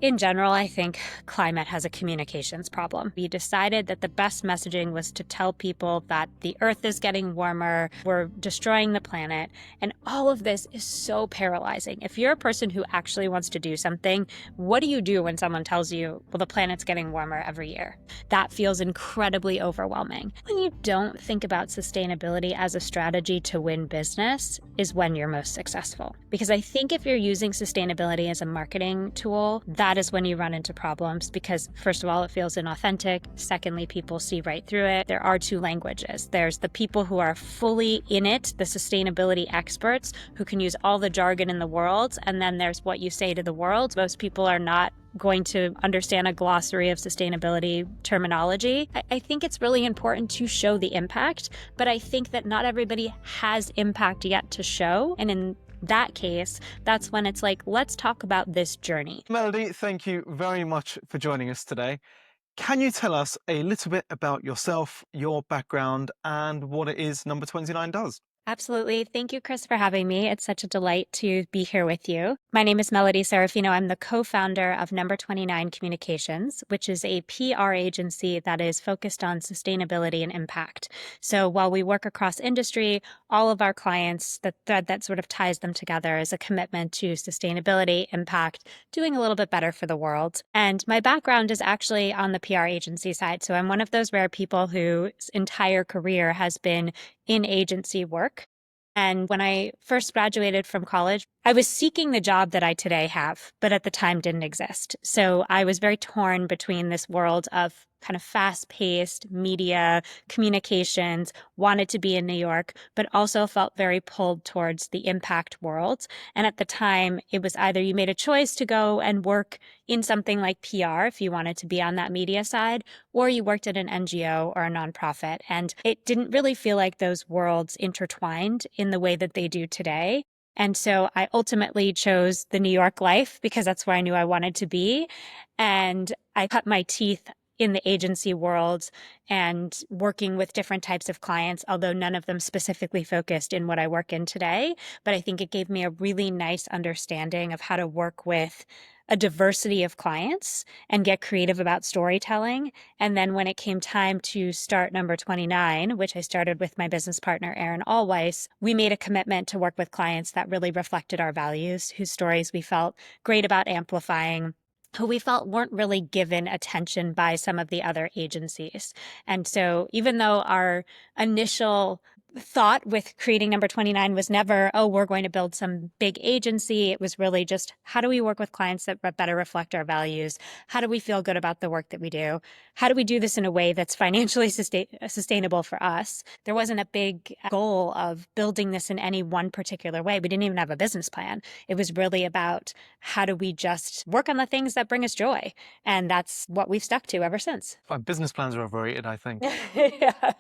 In general, I think climate has a communications problem. We decided that the best messaging was to tell people that the earth is getting warmer, we're destroying the planet, and all of this is so paralyzing. If you're a person who actually wants to do something, what do you do when someone tells you, well, the planet's getting warmer every year? That feels incredibly overwhelming. When you don't think about sustainability as a strategy to win business is when you're most successful. Because I think if you're using sustainability as a marketing tool, that is when you run into problems because, first of all, it feels inauthentic. Secondly, people see right through it. There are two languages. There's the people who are fully in it, the sustainability experts who can use all the jargon in the world. And then there's what you say to the world. Most people are not going to understand a glossary of sustainability terminology. I think it's really important to show the impact, but I think that not everybody has impact yet to show. And in that case, that's when it's like, let's talk about this journey. Melody, thank you very much for joining us today. Can you tell us a little bit about yourself, your background, and what it is Number 29 does? Absolutely. Thank you, Chris, for having me. It's such a delight to be here with you. My name is Melody Serafino. I'm the co-founder of Number 29 Communications, which is a PR agency that is focused on sustainability and impact. So while we work across industry, all of our clients, the thread that sort of ties them together is a commitment to sustainability, impact, doing a little bit better for the world. And my background is actually on the PR agency side. So I'm one of those rare people whose entire career has been in agency work. And when I first graduated from college, I was seeking the job that I today have, but at the time didn't exist. So I was very torn between this world of kind of fast-paced media, communications, wanted to be in New York, but also felt very pulled towards the impact world. And at the time, it was either you made a choice to go and work in something like PR if you wanted to be on that media side, or you worked at an NGO or a nonprofit. And it didn't really feel like those worlds intertwined in the way that they do today. And so I ultimately chose the New York life because that's where I knew I wanted to be. And I cut my teeth in the agency world and working with different types of clients, although none of them specifically focused in what I work in today. But I think it gave me a really nice understanding of how to work with a diversity of clients and get creative about storytelling. And then when it came time to start Number 29, which I started with my business partner, Aaron Allweiss, we made a commitment to work with clients that really reflected our values, whose stories we felt great about amplifying, who we felt weren't really given attention by some of the other agencies. And so even though our initial thought with creating Number 29 was never, oh, we're going to build some big agency. It was really just, how do we work with clients that better reflect our values? How do we feel good about the work that we do? How do we do this in a way that's financially sustainable for us? There wasn't a big goal of building this in any one particular way. We didn't even have a business plan. It was really about how do we just work on the things that bring us joy? And that's what we've stuck to ever since. Business plans are overrated, I think. Yeah.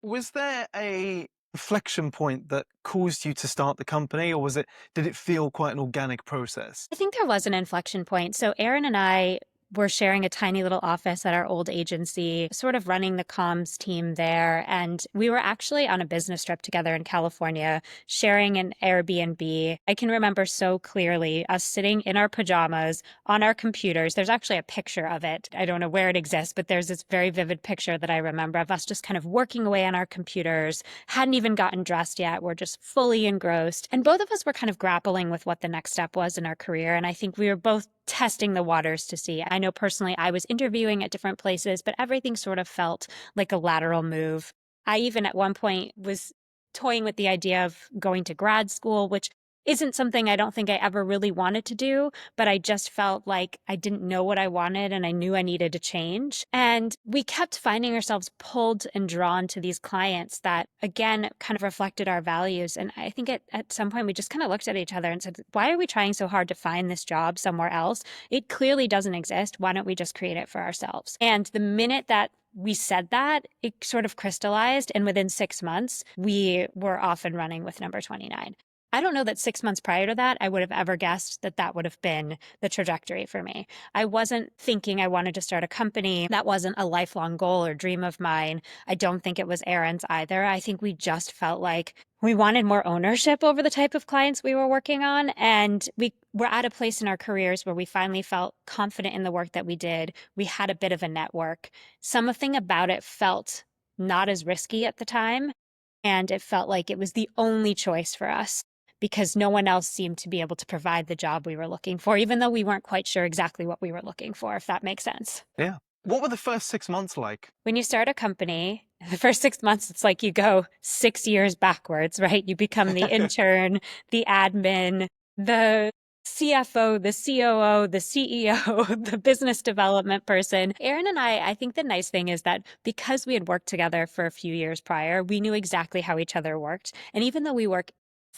Was there a reflection point that caused you to start the company, or did it feel quite an organic process? I think there was an inflection point. So Aaron and I were sharing a tiny little office at our old agency, sort of running the comms team there. And we were actually on a business trip together in California, sharing an Airbnb. I can remember so clearly us sitting in our pajamas on our computers. There's actually a picture of it. I don't know where it exists, but there's this very vivid picture that I remember of us just kind of working away on our computers, hadn't even gotten dressed yet. We're just fully engrossed. And both of us were kind of grappling with what the next step was in our career. And I think we were both testing the waters to see. I know personally I was interviewing at different places, but everything sort of felt like a lateral move. I even at one point was toying with the idea of going to grad school, which isn't something I don't think I ever really wanted to do, but I just felt like I didn't know what I wanted and I knew I needed to change. And we kept finding ourselves pulled and drawn to these clients that, again, kind of reflected our values. And I think at some point we just kind of looked at each other and said, why are we trying so hard to find this job somewhere else? It clearly doesn't exist. Why don't we just create it for ourselves? And the minute that we said that, it sort of crystallized. And within 6 months, we were off and running with Number 29. I don't know that 6 months prior to that, I would have ever guessed that that would have been the trajectory for me. I wasn't thinking I wanted to start a company. That wasn't a lifelong goal or dream of mine. I don't think it was Aaron's either. I think we just felt like we wanted more ownership over the type of clients we were working on. And we were at a place in our careers where we finally felt confident in the work that we did. We had a bit of a network. Something about it felt not as risky at the time. And it felt like it was the only choice for us because no one else seemed to be able to provide the job we were looking for, even though we weren't quite sure exactly what we were looking for, if that makes sense. Yeah. What were the first 6 months like? When you start a company, the first 6 months, it's like you go 6 years backwards, right? You become the intern, the admin, the CFO, the COO, the CEO, the business development person. Aaron and I think the nice thing is that because we had worked together for a few years prior, we knew exactly how each other worked. And even though we work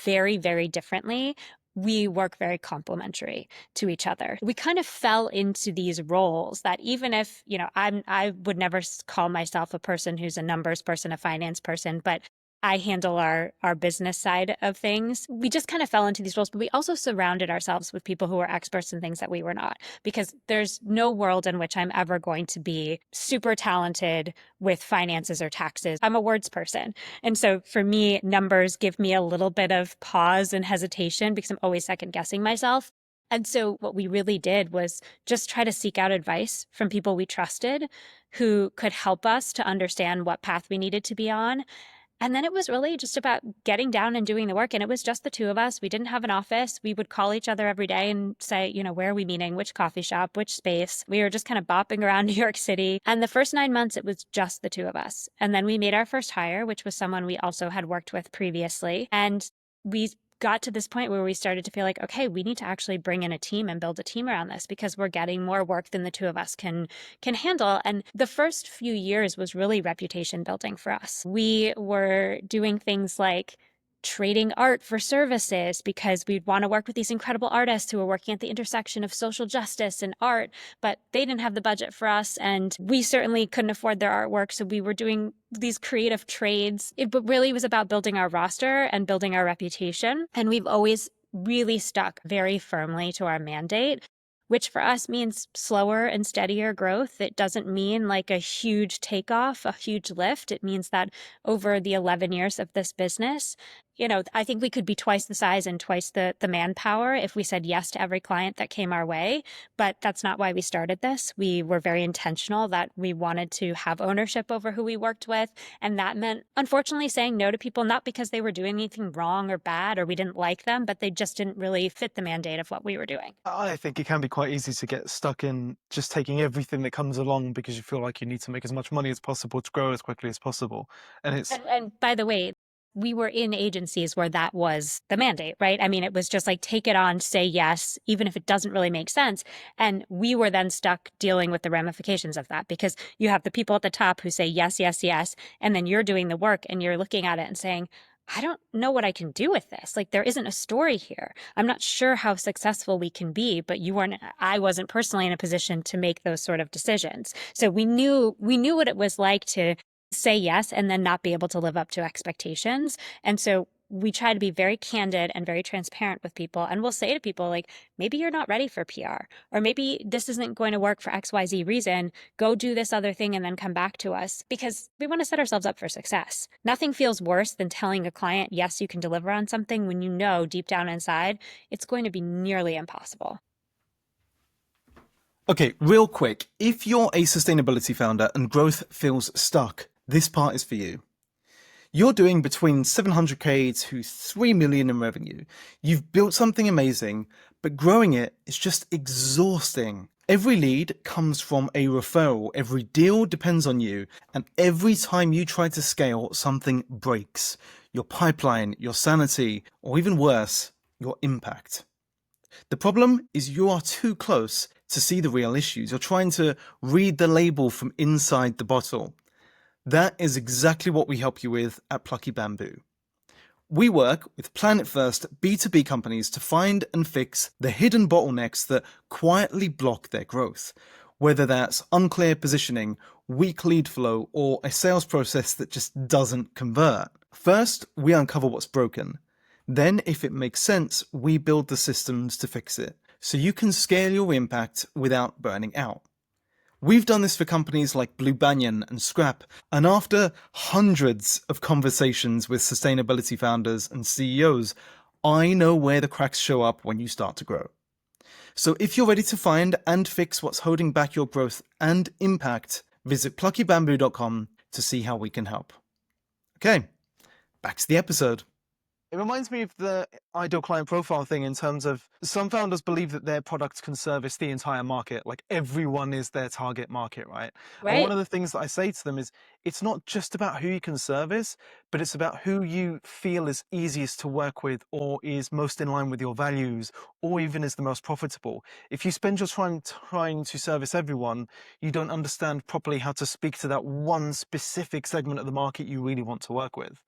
very, very differently, we work very complementary to each other. We kind of fell into these roles that even if, I would never call myself a person who's a numbers person, a finance person, but I handle our business side of things. We just kind of fell into these roles, but we also surrounded ourselves with people who were experts in things that we were not, because there's no world in which I'm ever going to be super talented with finances or taxes. I'm a words person. And so for me, numbers give me a little bit of pause and hesitation because I'm always second guessing myself. And so what we really did was just try to seek out advice from people we trusted who could help us to understand what path we needed to be on. And then it was really just about getting down and doing the work. And it was just the two of us. We didn't have an office. We would call each other every day and say, where are we meeting? Which coffee shop? Which space? We were just kind of bopping around New York City. And the first 9 months, it was just the two of us. And then we made our first hire, which was someone we also had worked with previously. And we got to this point where we started to feel like, okay, we need to actually bring in a team and build a team around this because we're getting more work than the two of us can handle. And the first few years was really reputation building for us. We were doing things like trading art for services because we'd want to work with these incredible artists who were working at the intersection of social justice and art, but they didn't have the budget for us and we certainly couldn't afford their artwork. So we were doing these creative trades. It really was about building our roster and building our reputation. And we've always really stuck very firmly to our mandate, which for us means slower and steadier growth. It doesn't mean like a huge takeoff, a huge lift. It means that over the 11 years of this business, I think we could be twice the size and twice the manpower if we said yes to every client that came our way. But that's not why we started this. We were very intentional that we wanted to have ownership over who we worked with. And that meant, unfortunately, saying no to people, not because they were doing anything wrong or bad or we didn't like them, but they just didn't really fit the mandate of what we were doing. I think it can be quite easy to get stuck in just taking everything that comes along because you feel like you need to make as much money as possible to grow as quickly as possible. And by the way, we were in agencies where that was the mandate, right? I mean, it was just like, take it on, say yes, even if it doesn't really make sense. And we were then stuck dealing with the ramifications of that because you have the people at the top who say yes, yes, yes. And then you're doing the work and you're looking at it and saying, I don't know what I can do with this. Like, there isn't a story here. I'm not sure how successful we can be, but I wasn't personally in a position to make those sort of decisions. So we knew what it was like to say yes and then not be able to live up to expectations. And so we try to be very candid and very transparent with people. And we'll say to people, like, maybe you're not ready for PR, or maybe this isn't going to work for XYZ reason. Go do this other thing and then come back to us, because we want to set ourselves up for success. Nothing feels worse than telling a client, yes, you can deliver on something when you know deep down inside it's going to be nearly impossible. Okay, real quick, if you're a sustainability founder and growth feels stuck, this part is for you. You're doing between 700K to 3 million in revenue. You've built something amazing, but growing it is just exhausting. Every lead comes from a referral, every deal depends on you, and every time you try to scale, something breaks. Your pipeline, your sanity, or even worse, your impact. The problem is you are too close to see the real issues. You're trying to read the label from inside the bottle. That is exactly what we help you with at Plucky Bamboo. We work with planet-first B2B companies to find and fix the hidden bottlenecks that quietly block their growth, whether that's unclear positioning, weak lead flow, or a sales process that just doesn't convert. First, we uncover what's broken. Then, if it makes sense, we build the systems to fix it, so you can scale your impact without burning out. We've done this for companies like Blue Banyan and Scrap, and after hundreds of conversations with sustainability founders and CEOs, I know where the cracks show up when you start to grow. So if you're ready to find and fix what's holding back your growth and impact, visit pluckybamboo.com to see how we can help. Okay, back to the episode. It reminds me of the ideal client profile thing in terms of some founders believe that their product can service the entire market, like everyone is their target market, right? And one of the things that I say to them is it's not just about who you can service, but it's about who you feel is easiest to work with or is most in line with your values or even is the most profitable. If you spend your time trying to service everyone, you don't understand properly how to speak to that one specific segment of the market you really want to work with.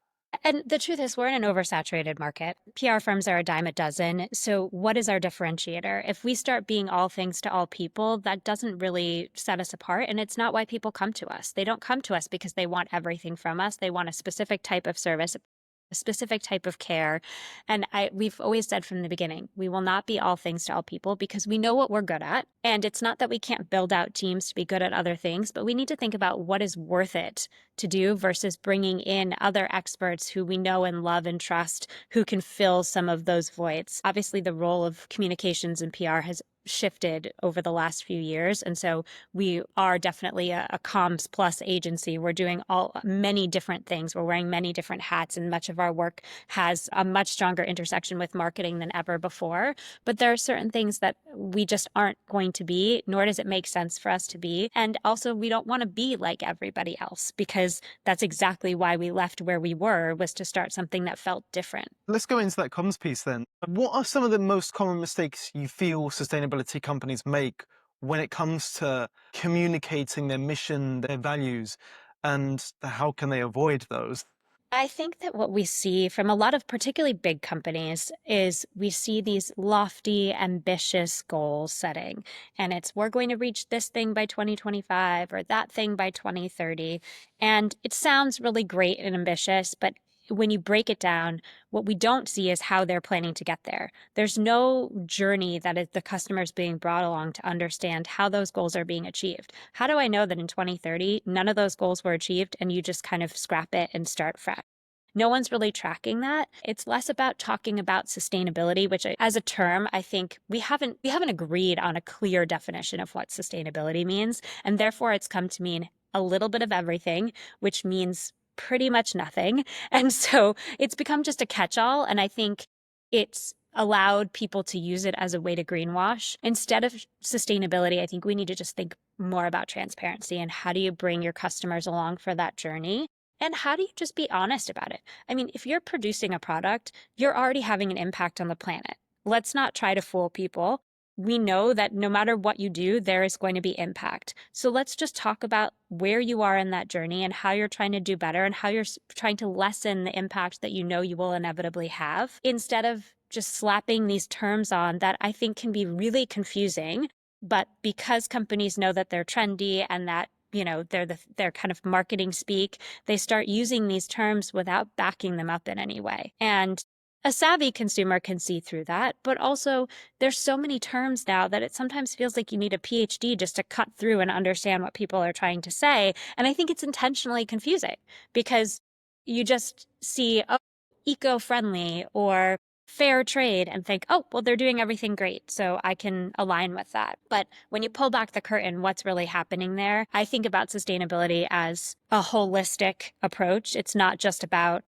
And the truth is, we're in an oversaturated market. PR firms are a dime a dozen. So, what is our differentiator? If we start being all things to all people, that doesn't really set us apart. And it's not why people come to us. They don't come to us because they want everything from us. They want a specific type of service, a specific type of care. And we've always said from the beginning, we will not be all things to all people because we know what we're good at. And it's not that we can't build out teams to be good at other things, but we need to think about what is worth it to do versus bringing in other experts who we know and love and trust who can fill some of those voids. Obviously, the role of communications and PR has shifted over the last few years. And so we are definitely a comms plus agency. We're doing many different things. We're wearing many different hats, and much of our work has a much stronger intersection with marketing than ever before. But there are certain things that we just aren't going to be, nor does it make sense for us to be. And also, we don't want to be like everybody else because that's exactly why we left where we were, was to start something that felt different. Let's go into that comms piece then. What are some of the most common mistakes you feel sustainability companies make when it comes to communicating their mission, their values, and how can they avoid those? I think that what we see from a lot of particularly big companies is we see these lofty, ambitious goal setting. And it's, we're going to reach this thing by 2025 or that thing by 2030. And it sounds really great and ambitious, but when you break it down, what we don't see is how they're planning to get there. There's no journey that the customer is being brought along to understand how those goals are being achieved. How do I know that in 2030, none of those goals were achieved and you just kind of scrap it and start fresh? No one's really tracking that. It's less about talking about sustainability, which as a term, I think we haven't agreed on a clear definition of what sustainability means. And therefore it's come to mean a little bit of everything, which means pretty much nothing. And so it's become just a catch-all. And I think it's allowed people to use it as a way to greenwash. Instead of sustainability, I think we need to just think more about transparency and how do you bring your customers along for that journey? And how do you just be honest about it? I mean, if you're producing a product, you're already having an impact on the planet. Let's not try to fool people. We know that no matter what you do, there is going to be impact. So let's just talk about where you are in that journey and how you're trying to do better and how you're trying to lessen the impact that you know you will inevitably have, instead of just slapping these terms on that I think can be really confusing. But because companies know that they're trendy and that they're kind of marketing speak, they start using these terms without backing them up in any way. And a savvy consumer can see through that, but also there's so many terms now that it sometimes feels like you need a PhD just to cut through and understand what people are trying to say. And I think it's intentionally confusing because you just see, oh, eco-friendly or fair trade and think, oh, well, they're doing everything great, so I can align with that. But when you pull back the curtain, what's really happening there? I think about sustainability as a holistic approach. It's not just about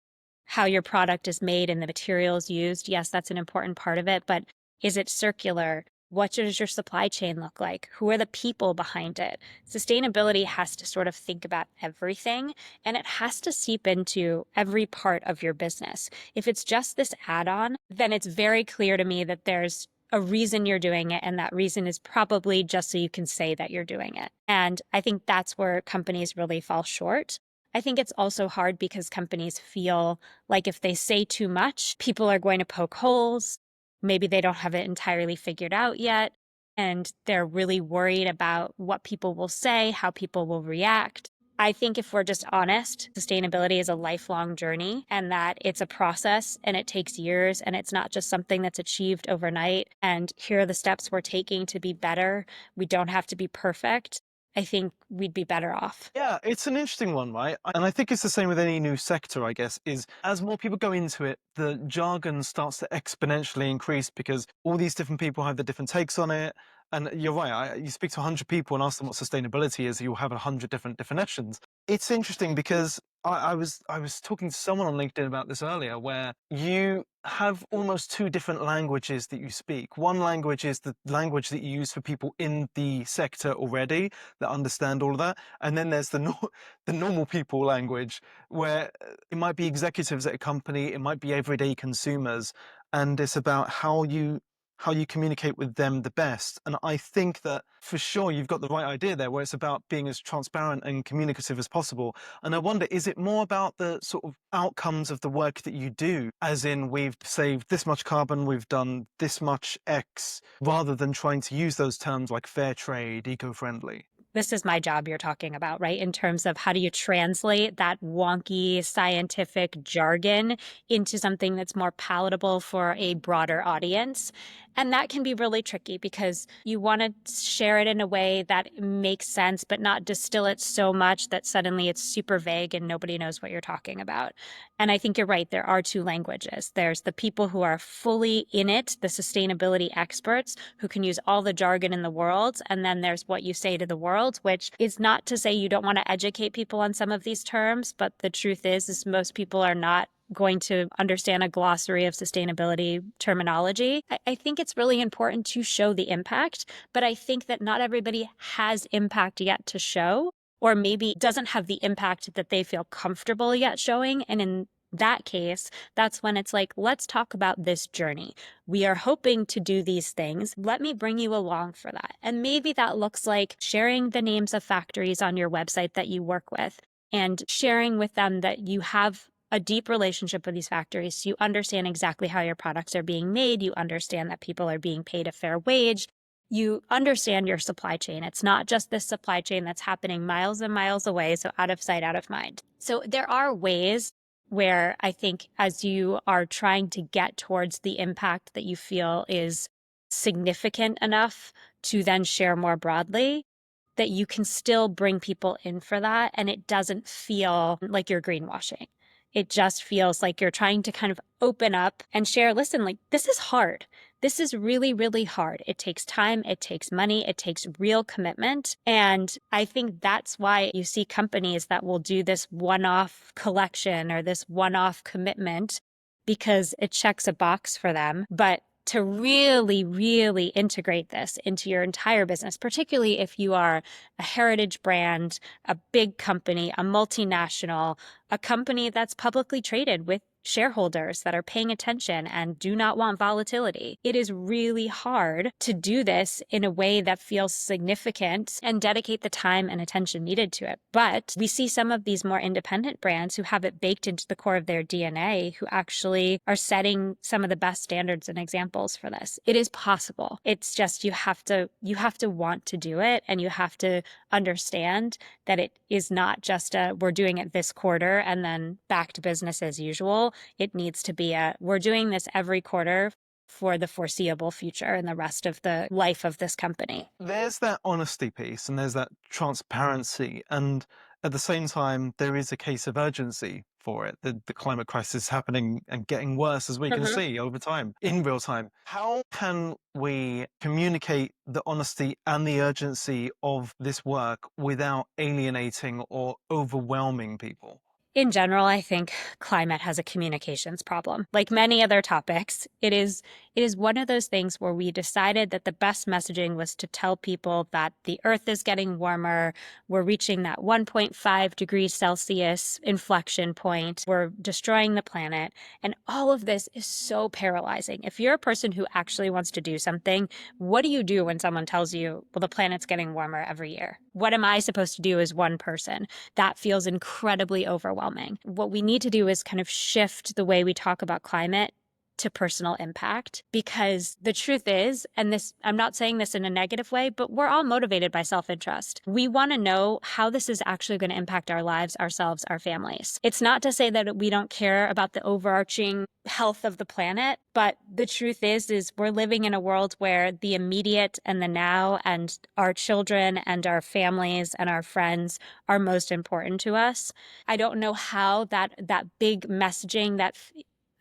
how your product is made and the materials used. Yes, that's an important part of it, but is it circular? What does your supply chain look like? Who are the people behind it? Sustainability has to sort of think about everything, and it has to seep into every part of your business. If it's just this add-on, then it's very clear to me that there's a reason you're doing it, and that reason is probably just so you can say that you're doing it. And I think that's where companies really fall short. I think it's also hard because companies feel like if they say too much, people are going to poke holes. Maybe they don't have it entirely figured out yet, and they're really worried about what people will say, how people will react. I think if we're just honest, sustainability is a lifelong journey and that it's a process and it takes years and it's not just something that's achieved overnight. And here are the steps we're taking to be better. We don't have to be perfect. I think we'd be better off. Yeah, it's an interesting one, right? And I think it's the same with any new sector, I guess, is as more people go into it, the jargon starts to exponentially increase because all these different people have the different takes on it. And you're right, you speak to 100 people and ask them what sustainability is, you'll have 100 different definitions. It's interesting because I was talking to someone on LinkedIn about this earlier, where you have almost two different languages that you speak. One language is the language that you use for people in the sector already that understand all of that, and then there's the normal people language, where it might be executives at a company, it might be everyday consumers, and it's about how you communicate with them the best. And I think that for sure you've got the right idea there, where it's about being as transparent and communicative as possible. And I wonder, is it more about the sort of outcomes of the work that you do, as in we've saved this much carbon, we've done this much X, rather than trying to use those terms like fair trade, eco-friendly? This is my job you're talking about, right? In terms of how do you translate that wonky scientific jargon into something that's more palatable for a broader audience. And that can be really tricky because you want to share it in a way that makes sense, but not distill it so much that suddenly it's super vague and nobody knows what you're talking about. And I think you're right. There are two languages. There's the people who are fully in it, the sustainability experts who can use all the jargon in the world. And then there's what you say to the world, which is not to say you don't want to educate people on some of these terms. But the truth is most people are not going to understand a glossary of sustainability terminology. I think it's really important to show the impact, but I think that not everybody has impact yet to show, or maybe doesn't have the impact that they feel comfortable yet showing. And in that case, that's when it's like, let's talk about this journey. We are hoping to do these things. Let me bring you along for that. And maybe that looks like sharing the names of factories on your website that you work with and sharing with them that you have a deep relationship with these factories. So you understand exactly how your products are being made. You understand that people are being paid a fair wage. You understand your supply chain. It's not just this supply chain that's happening miles and miles away. So out of sight, out of mind. So there are ways where I think as you are trying to get towards the impact that you feel is significant enough to then share more broadly, that you can still bring people in for that. And it doesn't feel like you're greenwashing. It just feels like you're trying to kind of open up and share, listen, like this is hard. This is really, really hard. It takes time. It takes money. It takes real commitment. And I think that's why you see companies that will do this one-off collection or this one-off commitment, because it checks a box for them. But to really, really integrate this into your entire business, particularly if you are a heritage brand, a big company, a multinational, a company that's publicly traded with shareholders that are paying attention and do not want volatility. It is really hard to do this in a way that feels significant and dedicate the time and attention needed to it. But we see some of these more independent brands who have it baked into the core of their DNA, who actually are setting some of the best standards and examples for this. It is possible. It's just you have to want to do it, and you have to understand that it is not just we're doing it this quarter and then back to business as usual. It needs to be we're doing this every quarter for the foreseeable future and the rest of the life of this company. There's that honesty piece and there's that transparency. And at the same time, there is a case of urgency for it. The climate crisis is happening and getting worse, as we can see over time, in real time. How can we communicate the honesty and the urgency of this work without alienating or overwhelming people? In general, I think climate has a communications problem. Like many other topics, it is one of those things where we decided that the best messaging was to tell people that the Earth is getting warmer, we're reaching that 1.5 degrees Celsius inflection point, we're destroying the planet, and all of this is so paralyzing. If you're a person who actually wants to do something, what do you do when someone tells you, well, the planet's getting warmer every year? What am I supposed to do as one person? That feels incredibly overwhelming. What we need to do is kind of shift the way we talk about climate to personal impact, because the truth is, and this, I'm not saying this in a negative way, but we're all motivated by self-interest. We want to know how this is actually going to impact our lives, ourselves, our families. It's not to say that we don't care about the overarching health of the planet, but the truth is we're living in a world where the immediate and the now and our children and our families and our friends are most important to us. I don't know how that big messaging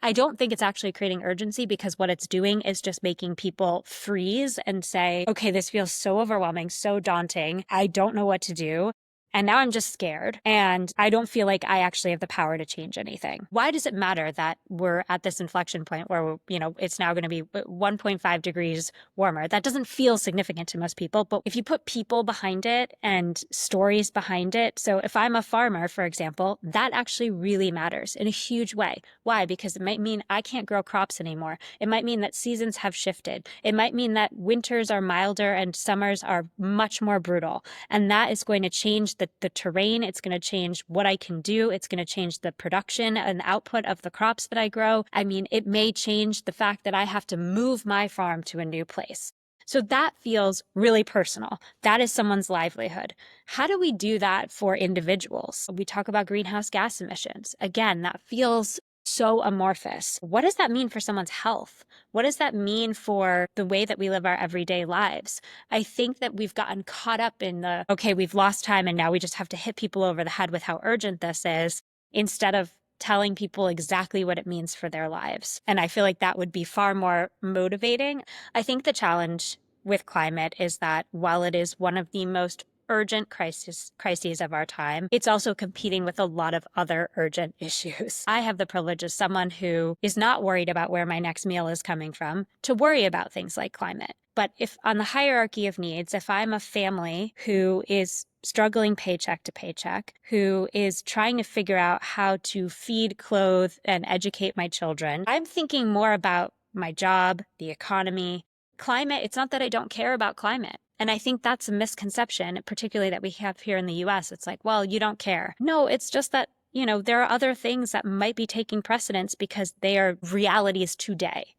I don't think it's actually creating urgency, because what it's doing is just making people freeze and say, okay, this feels so overwhelming, so daunting. I don't know what to do. And now I'm just scared, and I don't feel like I actually have the power to change anything. Why does it matter that we're at this inflection point where, it's now going to be 1.5 degrees warmer? That doesn't feel significant to most people, but if you put people behind it and stories behind it, so if I'm a farmer, for example, that actually really matters in a huge way. Why? Because it might mean I can't grow crops anymore. It might mean that seasons have shifted. It might mean that winters are milder and summers are much more brutal. And that is going to change the terrain. It's going to change what I can do. It's going to change the production and output of the crops that I grow. I mean, it may change the fact that I have to move my farm to a new place. So that feels really personal. That is someone's livelihood. How do we do that for individuals? We talk about greenhouse gas emissions. Again, that feels so amorphous. What does that mean for someone's health? What does that mean for the way that we live our everyday lives? I think that we've gotten caught up in okay, we've lost time and now we just have to hit people over the head with how urgent this is, instead of telling people exactly what it means for their lives. And I feel like that would be far more motivating. I think the challenge with climate is that while it is one of the most urgent crises of our time, it's also competing with a lot of other urgent issues. I have the privilege as someone who is not worried about where my next meal is coming from to worry about things like climate. But if on the hierarchy of needs, if I'm a family who is struggling paycheck to paycheck, who is trying to figure out how to feed, clothe, and educate my children, I'm thinking more about my job, the economy, climate. It's not that I don't care about climate. And I think that's a misconception, particularly that we have here in the US. It's like, well, you don't care. No, it's just that, there are other things that might be taking precedence because they are realities today.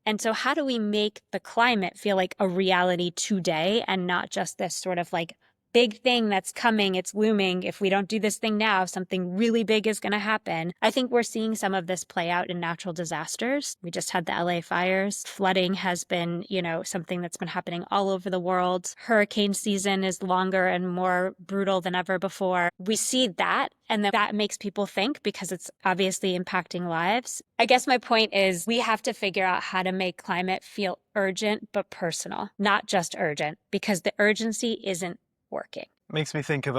And so how do we make the climate feel like a reality today and not just this sort of like big thing that's coming, it's looming. If we don't do this thing now, something really big is going to happen. I think we're seeing some of this play out in natural disasters. We just had the LA fires. Flooding has been, something that's been happening all over the world. Hurricane season is longer and more brutal than ever before. We see that, and that makes people think, because it's obviously impacting lives. I guess my point is we have to figure out how to make climate feel urgent but personal, not just urgent, because the urgency isn't working. Makes me think of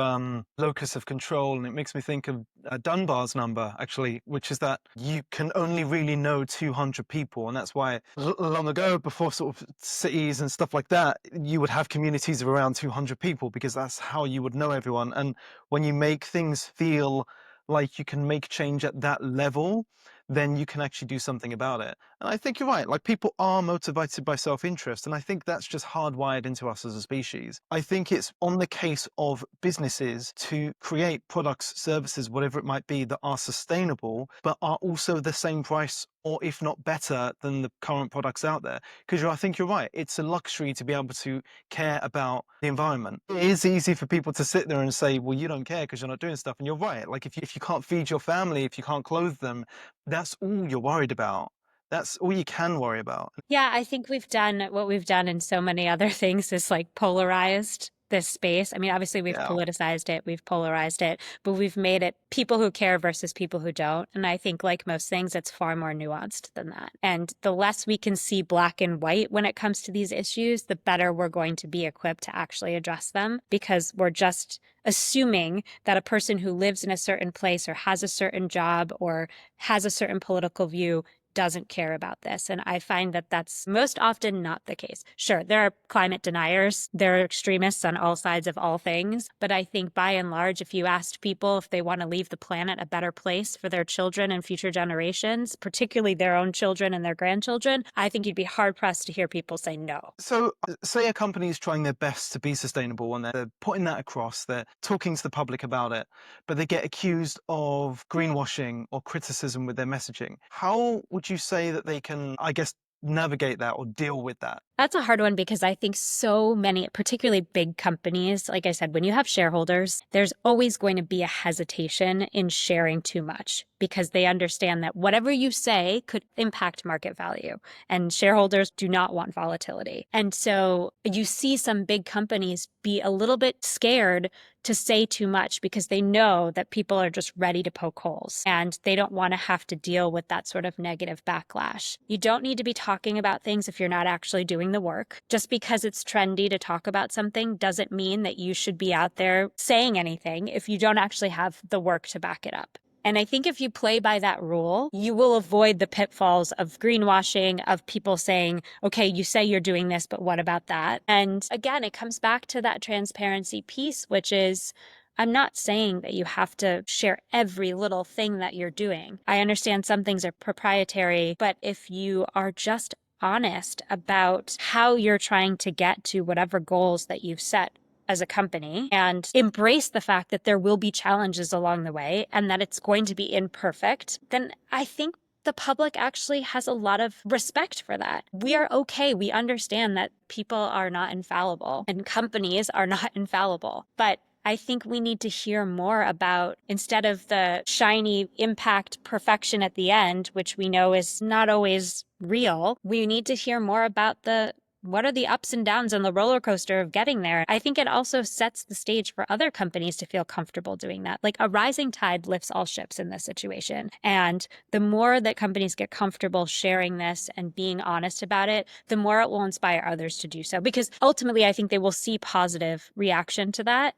locus of control, and it makes me think of Dunbar's number, actually, which is that you can only really know 200 people, and that's why long ago, before sort of cities and stuff like that, you would have communities of around 200 people, because that's how you would know everyone. And when you make things feel like you can make change at that level, then you can actually do something about it. And I think you're right, like people are motivated by self-interest, and I think that's just hardwired into us as a species. I think it's on the case of businesses to create products, services, whatever it might be, that are sustainable, but are also the same price, or if not better than the current products out there. Because I think you're right, it's a luxury to be able to care about the environment. It is easy for people to sit there and say, well, you don't care because you're not doing stuff. And you're right, like if you can't feed your family, if you can't clothe them, that's all you're worried about. That's all you can worry about. Yeah, I think what we've done in so many other things is like polarized this space. I mean, obviously we've politicized it, we've polarized it, but we've made it people who care versus people who don't. And I think like most things, it's far more nuanced than that. And the less we can see black and white when it comes to these issues, the better we're going to be equipped to actually address them, because we're just assuming that a person who lives in a certain place or has a certain job or has a certain political view doesn't care about this. And I find that that's most often not the case. Sure, there are climate deniers, there are extremists on all sides of all things. But I think by and large, if you asked people if they want to leave the planet a better place for their children and future generations, particularly their own children and their grandchildren, I think you'd be hard pressed to hear people say no. So say a company is trying their best to be sustainable and they're putting that across, they're talking to the public about it, but they get accused of greenwashing or criticism with their messaging. How would would you say that they can, I guess, navigate that or deal with that? That's a hard one because I think so many, particularly big companies, like I said, when you have shareholders, there's always going to be a hesitation in sharing too much because they understand that whatever you say could impact market value, and shareholders do not want volatility. And so you see some big companies be a little bit scared to say too much because they know that people are just ready to poke holes and they don't want to have to deal with that sort of negative backlash. You don't need to be talking about things if you're not actually doing the work. Just because it's trendy to talk about something doesn't mean that you should be out there saying anything if you don't actually have the work to back it up. And I think if you play by that rule, you will avoid the pitfalls of greenwashing, of people saying, okay, you say you're doing this, but what about that? And again, it comes back to that transparency piece, which is, I'm not saying that you have to share every little thing that you're doing. I understand some things are proprietary, but if you are just honest about how you're trying to get to whatever goals that you've set as a company and embrace the fact that there will be challenges along the way and that it's going to be imperfect, then I think the public actually has a lot of respect for that. We are okay. We understand that people are not infallible and companies are not infallible. But I think we need to hear more about, instead of the shiny impact perfection at the end, which we know is not always real, we need to hear more about what are the ups and downs on the roller coaster of getting there. I think it also sets the stage for other companies to feel comfortable doing that. Like a rising tide lifts all ships in this situation. And the more that companies get comfortable sharing this and being honest about it, the more it will inspire others to do so. Because ultimately, I think they will see positive reaction to that.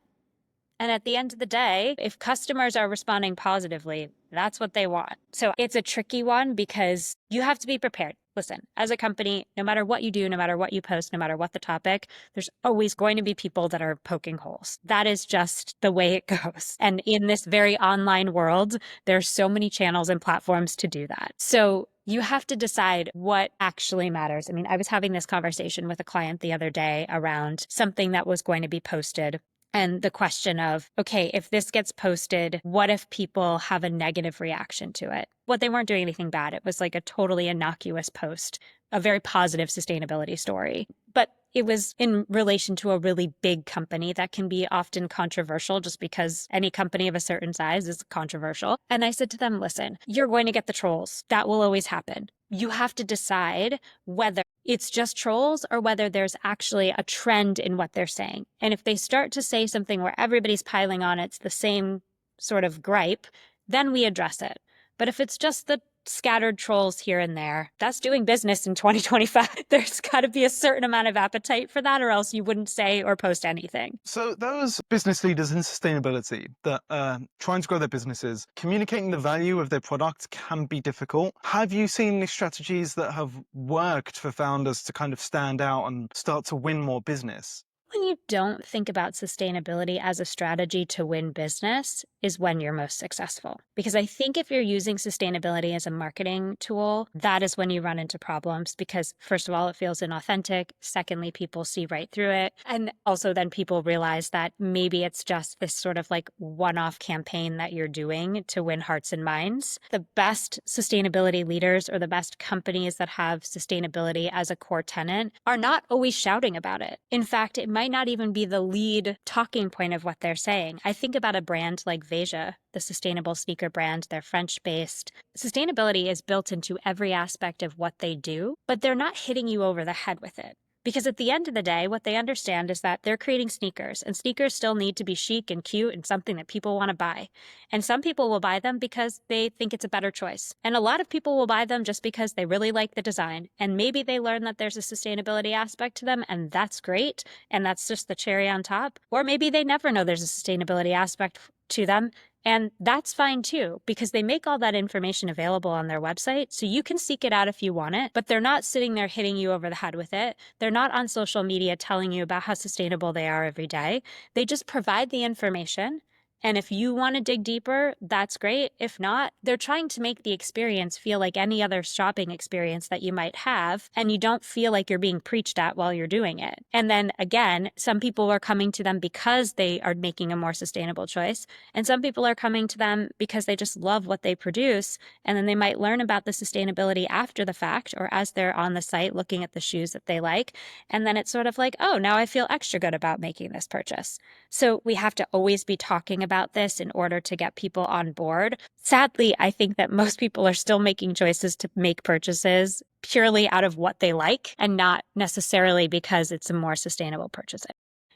And at the end of the day, if customers are responding positively, that's what they want. So it's a tricky one because you have to be prepared. Listen, as a company, no matter what you do, no matter what you post, no matter what the topic, there's always going to be people that are poking holes. That is just the way it goes. And in this very online world, there's so many channels and platforms to do that. So you have to decide what actually matters. I mean, I was having this conversation with a client the other day around something that was going to be posted. And the question of, okay, if this gets posted, what if people have a negative reaction to it? Well, they weren't doing anything bad. It was like a totally innocuous post, a very positive sustainability story. But it was in relation to a really big company that can be often controversial just because any company of a certain size is controversial. And I said to them, listen, you're going to get the trolls. That will always happen. You have to decide whether it's just trolls or whether there's actually a trend in what they're saying. And if they start to say something where everybody's piling on, it's the same sort of gripe, then we address it. But if it's just the scattered trolls here and there, that's doing business in 2025. There's got to be a certain amount of appetite for that, or else you wouldn't say or post anything. So those business leaders in sustainability that are trying to grow their businesses, communicating the value of their product can be difficult. Have you seen any strategies that have worked for founders to kind of stand out and start to win more business? When you don't think about sustainability as a strategy to win business is when you're most successful. Because I think if you're using sustainability as a marketing tool, that is when you run into problems because, first of all, it feels inauthentic. Secondly, people see right through it. And also then people realize that maybe it's just this sort of like one-off campaign that you're doing to win hearts and minds. The best sustainability leaders or the best companies that have sustainability as a core tenet are not always shouting about it. In fact, it might not even be the lead talking point of what they're saying. I think about a brand like Veja, the sustainable sneaker brand. They're French-based. Sustainability is built into every aspect of what they do, but they're not hitting you over the head with it. Because at the end of the day, what they understand is that they're creating sneakers, and sneakers still need to be chic and cute and something that people want to buy. And some people will buy them because they think it's a better choice. And a lot of people will buy them just because they really like the design. And maybe they learn that there's a sustainability aspect to them, and that's great. And that's just the cherry on top. Or maybe they never know there's a sustainability aspect to them. And that's fine too, because they make all that information available on their website, so you can seek it out if you want it, but they're not sitting there hitting you over the head with it. They're not on social media telling you about how sustainable they are every day. They just provide the information, And if you want to dig deeper, that's great. If not, they're trying to make the experience feel like any other shopping experience that you might have, and you don't feel like you're being preached at while you're doing it. And then again, some people are coming to them because they are making a more sustainable choice, and some people are coming to them because they just love what they produce, and then they might learn about the sustainability after the fact or as they're on the site looking at the shoes that they like. And then it's sort of like, oh, now I feel extra good about making this purchase. So we have to always be talking about this in order to get people on board. Sadly, I think that most people are still making choices to make purchases purely out of what they like and not necessarily because it's a more sustainable purchase.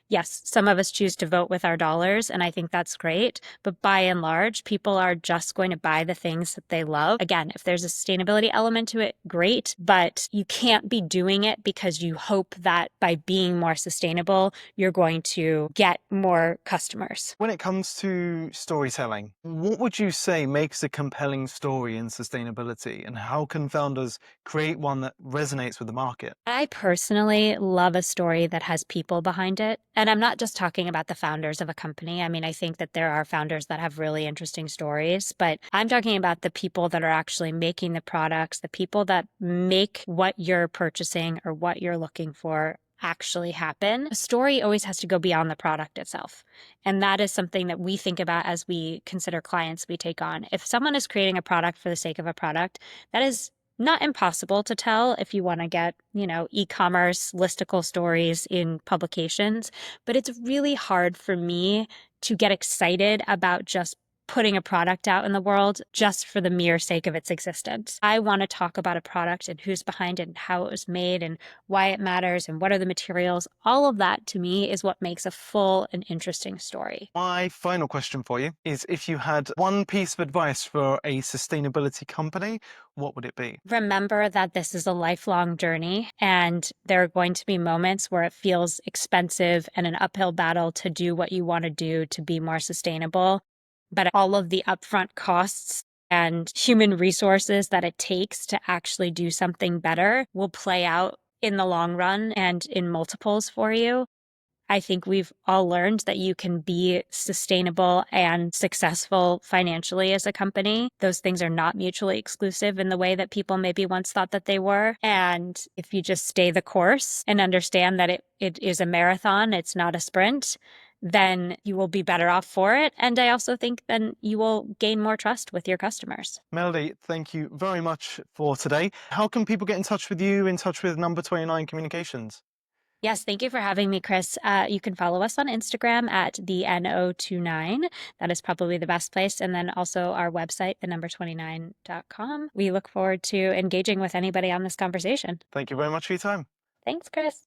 Yes, some of us choose to vote with our dollars, and I think that's great. But by and large, people are just going to buy the things that they love. Again, if there's a sustainability element to it, great. But you can't be doing it because you hope that by being more sustainable, you're going to get more customers. When it comes to storytelling, what would you say makes a compelling story in sustainability, and how can founders create one that resonates with the market? I personally love a story that has people behind it. And I'm not just talking about the founders of a company. I mean, I think that there are founders that have really interesting stories, but I'm talking about the people that are actually making the products, the people that make what you're purchasing or what you're looking for actually happen. A story always has to go beyond the product itself. And that is something that we think about as we consider clients we take on. If someone is creating a product for the sake of a product, that is not impossible to tell if you want to get, e-commerce listicle stories in publications, but it's really hard for me to get excited about just putting a product out in the world just for the mere sake of its existence. I want to talk about a product and who's behind it and how it was made and why it matters and what are the materials. All of that to me is what makes a full and interesting story. My final question for you is, if you had one piece of advice for a sustainability company, what would it be? Remember that this is a lifelong journey, and there are going to be moments where it feels expensive and an uphill battle to do what you want to do to be more sustainable. But all of the upfront costs and human resources that it takes to actually do something better will play out in the long run and in multiples for you. I think we've all learned that you can be sustainable and successful financially as a company. Those things are not mutually exclusive in the way that people maybe once thought that they were. And if you just stay the course and understand that it is a marathon, it's not a sprint, then you will be better off for it. And I also think then you will gain more trust with your customers. Melody, thank you very much for today. How can people get in touch with you, in touch with Number 29 Communications? Yes, thank you for having me, Chris. You can follow us on Instagram at the NO29. That is probably the best place. And then also our website, thenumber29.com. We look forward to engaging with anybody on this conversation. Thank you very much for your time. Thanks, Chris.